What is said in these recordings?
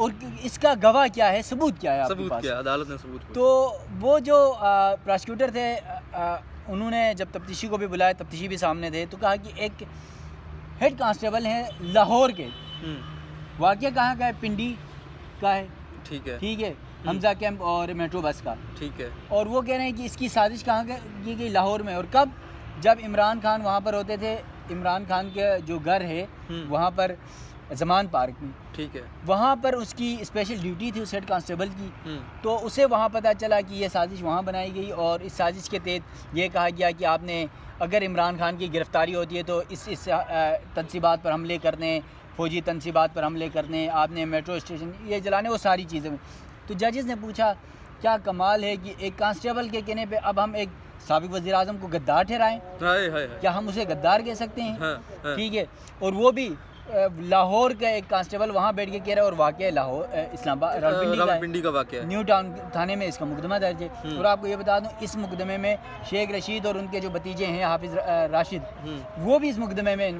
اور اس کا گواہ کیا ہے, ثبوت کیا ہے آپ کے ثبوت پاس؟ کیا عدالت نے ثبوت. تو وہ جو پراسیکیوٹر تھے انہوں نے جب تفتیشی کو بھی بلایا, تفتیشی بھی سامنے تھے, تو کہا کہ ایک ہیڈ کانسٹیبل ہیں لاہور کے, واقعہ کہاں کا ہے, پنڈی کا ہے, ٹھیک ہے, حمزہ کیمپ اور میٹرو بس کا, ٹھیک ہے, اور وہ کہہ رہے ہیں کہ اس کی سازش کہاں کی گئی, لاہور میں. اور کب, جب عمران خان وہاں پر ہوتے تھے, عمران خان کے جو گھر ہے وہاں پر زمان پارک میں, ٹھیک ہے, وہاں پر اس کی اسپیشل ڈیوٹی تھی اس ہیڈ کانسٹیبل کی. تو اسے وہاں پتہ چلا کہ یہ سازش وہاں بنائی گئی, اور اس سازش کے تحت یہ کہا گیا کہ آپ نے اگر عمران خان کی گرفتاری ہوتی ہے تو اس تنصیبات پر حملے کرنے, فوجی تنصیبات پر حملے کرنے, آپ نے میٹرو اسٹیشن یہ جلانے, وہ ساری چیزیں. تو ججز نے پوچھا کیا کمال ہے کہ ایک کانسٹیبل کے کہنے پہ اب ہم ایک سابق وزیر اعظم کو غدار ٹھہرائیں, کیا ہم اسے غدار کہہ سکتے ہیں؟ ٹھیک ہے, اور وہ بھی لاہور کا ایک کانسٹیبل وہاں بیٹھ کے کہہ رہا ہے, اور واقعہ لاہور اسلام آباد راولپنڈی کا واقعہ ہے, نیو ٹاؤن تھانے میں اس کا مقدمہ درج ہے. اور آپ کو یہ بتا دوں اس مقدمے میں شیخ رشید اور ان کے جو بھتیجے ہیں حافظ راشد, وہ بھی اس مقدمے میں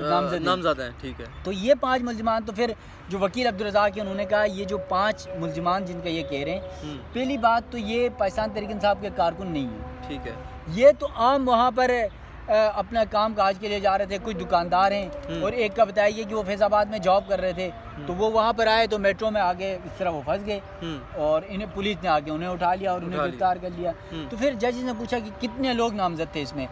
نامزد ہیں. ٹھیک ہے, تو یہ 5 ملزمان. تو پھر جو وکیل عبدالرزاق ہیں انہوں نے کہا یہ جو 5 ملزمان جن کا یہ کہہ رہے ہیں, پہلی بات تو یہ پاکستان تحریک انصاف کے کارکن نہیں ہیں. ٹھیک ہے, یہ تو عام وہاں پر اپنا کام کاج کے لیے جا رہے تھے, کچھ دکاندار ہیں, اور ایک کا بتایا گیا کہ وہ فیض آباد میں جاب کر رہے تھے, تو وہ وہاں پر آئے تو میٹرو میں آگے اس طرح وہ پھنس گئے, اور انہیں پولیس نے آگے انہیں اٹھا لیا اور انہیں گرفتار کر لیا. تو پھر جج نے پوچھا کہ کتنے لوگ نامزد تھے اس میں,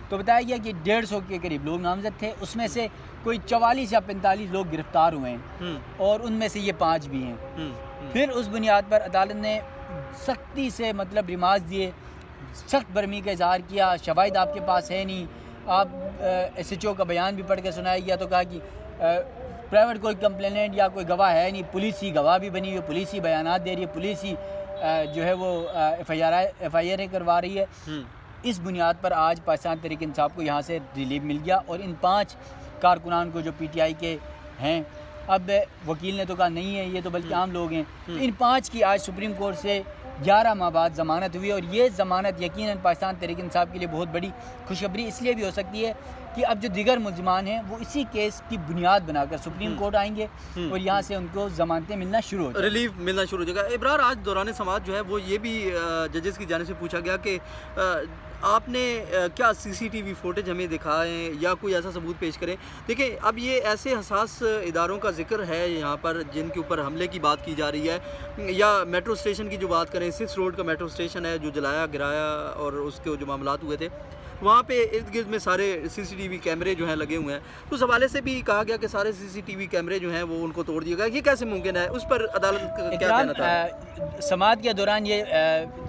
تو بتایا گیا کہ 150 کے قریب لوگ نامزد تھے, اس میں سے کوئی 44 یا 45 لوگ گرفتار ہوئے ہیں, اور ان میں سے یہ 5 بھی ہیں. پھر اس بنیاد پر عدالت نے سختی سے مطلب ریمارکس دیے, سخت برہمی کا اظہار کیا, شواہد آپ کے پاس ہے نہیں, آپ ایس ایچ او کا بیان بھی پڑھ کے سنایا گیا, تو کہا کہ پرائیویٹ کوئی کمپلیننٹ یا کوئی گواہ ہے نہیں, پولیس ہی گواہ بھی بنی ہوئی, پولیس ہی بیانات دے رہی ہے, پولیس ہی جو ہے وہ ایف آئی آر کروا رہی ہے. اس بنیاد پر آج پاکستان تحریک انصاف کو یہاں سے ریلیف مل گیا, اور ان 5 کارکنان کو جو پی ٹی آئی کے ہیں, اب وکیل نے تو کہا نہیں ہے یہ تو بلکہ عام لوگ ہیں, ان 5 کی آج سپریم کورٹ سے 11 ماہ بعد ضمانت ہوئی, اور یہ ضمانت یقیناً پاکستان تحریک انصاف کے لیے بہت بڑی خوشخبری اس لیے بھی ہو سکتی ہے کہ اب جو دیگر ملزمان ہیں وہ اسی کیس کی بنیاد بنا کر سپریم کورٹ آئیں گے, اور یہاں سے ان کو ضمانتیں ملنا شروع ہو جائیں گی, ریلیف ملنا شروع ہو جائے گا. ابرار, آج دوران سماعت جو ہے وہ یہ بھی ججز کی جانب سے پوچھا گیا کہ آپ نے کیا CCTV فوٹیج ہمیں دکھائیں یا کوئی ایسا ثبوت پیش کریں. دیکھیں, اب یہ ایسے حساس اداروں کا ذکر ہے یہاں پر جن کے اوپر حملے کی بات کی جا رہی ہے, یا میٹرو اسٹیشن کی جو بات کریں, 6 روڈ کا میٹرو اسٹیشن ہے جو جلایا گرایا اور اس کے جو معاملات ہوئے تھے, وہاں پہ ارد گرد میں سارے CCTV کیمرے جو ہیں لگے ہوئے ہیں. تو اس حوالے سے بھی کہا گیا کہ سارے CCTV کیمرے جو ہیں وہ ان کو توڑ دیے گا, یہ کیسے ممکن ہے؟ اس پر عدالت کا کیا کہنا تھا؟ سماعت کے دوران یہ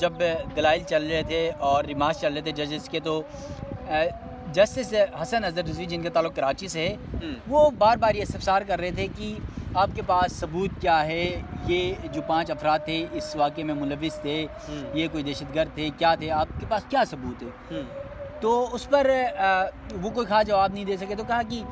جب دلائل چل رہے تھے اور ریمارکس چل رہے تھے ججز کے, تو جسٹس حسن اظہر رضوی جن کا تعلق کراچی سے ہے, وہ بار بار یہ استفسار کر رہے تھے کہ آپ کے پاس ثبوت کیا ہے, یہ جو 5 افراد تھے اس واقعے میں ملوث تھے, یہ کوئی دہشت گرد تھے, کیا تھے, آپ کے پاس کیا ثبوت ہے؟ تو اس پر وہ کوئی خاص جواب نہیں دے سکے. تو کہا کہ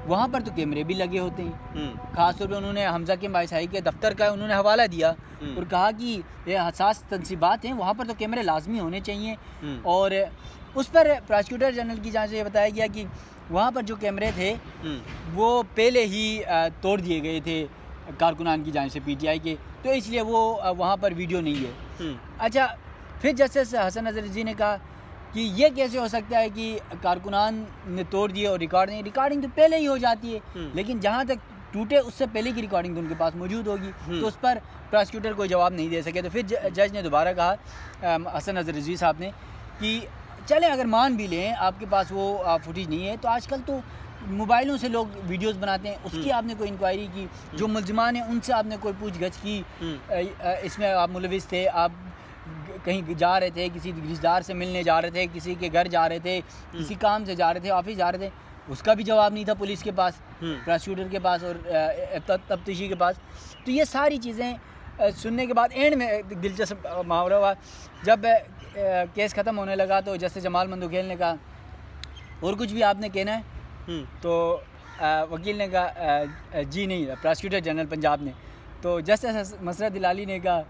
وہاں پر تو کیمرے بھی لگے ہوتے ہیں, خاص طور پہ انہوں نے حمزہ کے بائیسائی کے دفتر کا انہوں نے حوالہ دیا, اور کہا کہ یہ حساس تنصیبات ہیں, وہاں پر تو کیمرے لازمی ہونے چاہیے. اور اس پر پراسیکیوٹر جنرل کی جانب سے یہ بتایا گیا کہ وہاں پر جو کیمرے تھے وہ پہلے ہی توڑ دیے گئے تھے کارکنان کی جانب سے PTI کے, تو اس لیے وہ وہاں پر ویڈیو نہیں ہے. اچھا, پھر جسٹس حسن اظہر رضوی نے کہا کہ یہ کیسے ہو سکتا ہے کہ کارکنان نے توڑ دیے اور ریکارڈنگ تو پہلے ہی ہو جاتی ہے, لیکن جہاں تک ٹوٹے اس سے پہلے کی ریکارڈنگ تو ان کے پاس موجود ہوگی. تو اس پر پراسیکیوٹر کوئی جواب نہیں دے سکے. تو پھر جج نے دوبارہ کہا حسن اظہر رضوی صاحب نے کہ چلیں اگر مان بھی لیں آپ کے پاس وہ فوٹیج نہیں ہے, تو آج کل تو موبائلوں سے لوگ ویڈیوز بناتے ہیں, اس کی آپ نے کوئی انکوائری کی, جو ملزمان ہیں ان سے آپ نے کوئی پوچھ گچھ کی, اس میں آپ ملوث تھے, آپ کہیں جا رہے تھے, کسی رشتہ دار سے ملنے جا رہے تھے, کسی کے گھر جا رہے تھے, کسی کام سے جا رہے تھے, آفس جا رہے تھے, اس کا بھی جواب نہیں تھا پولیس کے پاس, پراسیکیوٹر کے پاس اور تفتیشی کے پاس. تو یہ ساری چیزیں سننے کے بعد اینڈ میں دلچسپ محاورہ ہوا. جب کیس ختم ہونے لگا تو جسٹس جمال مندوکھیل نے کہا اور کچھ بھی آپ نے کہنا ہے؟ تو وکیل نے کہا جی نہیں, پراسیکیوٹر جنرل پنجاب نے. تو جسٹس مسرت ہلالی نے کہا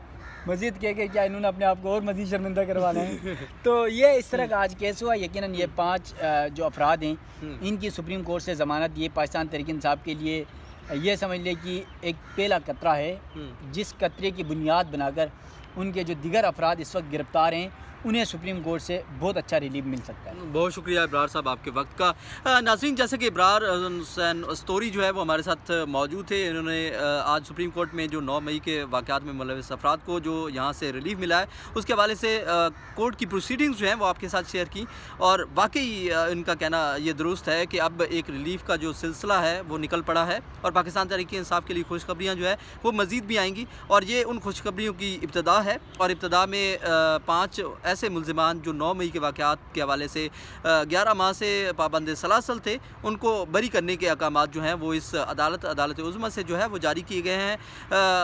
مزید کہہ کے کیا انہوں نے اپنے آپ کو اور مزید شرمندہ کروانا ہے؟ تو یہ اس طرح کا آج کیس ہوا. یقیناً یہ 5 جو افراد ہیں ان کی سپریم کورٹ سے ضمانت یہ پاکستان تحریک انصاف کے لیے یہ سمجھ لیں کہ ایک پہلا قطرہ ہے جس قطرے کی بنیاد بنا کر ان کے جو دیگر افراد اس وقت گرفتار ہیں انہیں سپریم کورٹ سے بہت اچھا ریلیف مل سکتا ہے۔ بہت شکریہ ابرار صاحب آپ کے وقت کا۔ ناظرین، جیسے کہ ابرار حسین استوری جو ہے وہ ہمارے ساتھ موجود تھے، انہوں نے آج سپریم کورٹ میں جو 9 مئی کے واقعات میں ملوث افراد کو جو یہاں سے ریلیف ملا ہے اس کے حوالے سے کورٹ کی پروسیڈنگز جو ہیں وہ آپ کے ساتھ شیئر کی، اور واقعی ان کا کہنا یہ درست ہے کہ اب ایک ریلیف کا جو سلسلہ ہے وہ نکل پڑا ہے، اور پاکستان تحریک انصاف کے لیے خوشخبریاں جو ہے وہ مزید بھی آئیں گی، اور یہ ان خوشخبریوں کی ابتدا ہے۔ اور ابتدا میں 5 ایسے ملزمان جو 9 مئی کے واقعات کے حوالے سے 11 ماہ سے پابند سلاسل تھے، ان کو بری کرنے کے احکامات جو ہیں وہ اس عدالت عظمیٰ سے جو ہے وہ جاری کیے گئے ہیں۔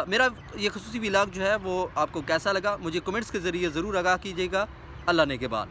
میرا یہ خصوصی ولاگ جو ہے وہ آپ کو کیسا لگا، مجھے کمنٹس کے ذریعے ضرور آگاہ کیجیے گا۔ اللہ نے کے بعد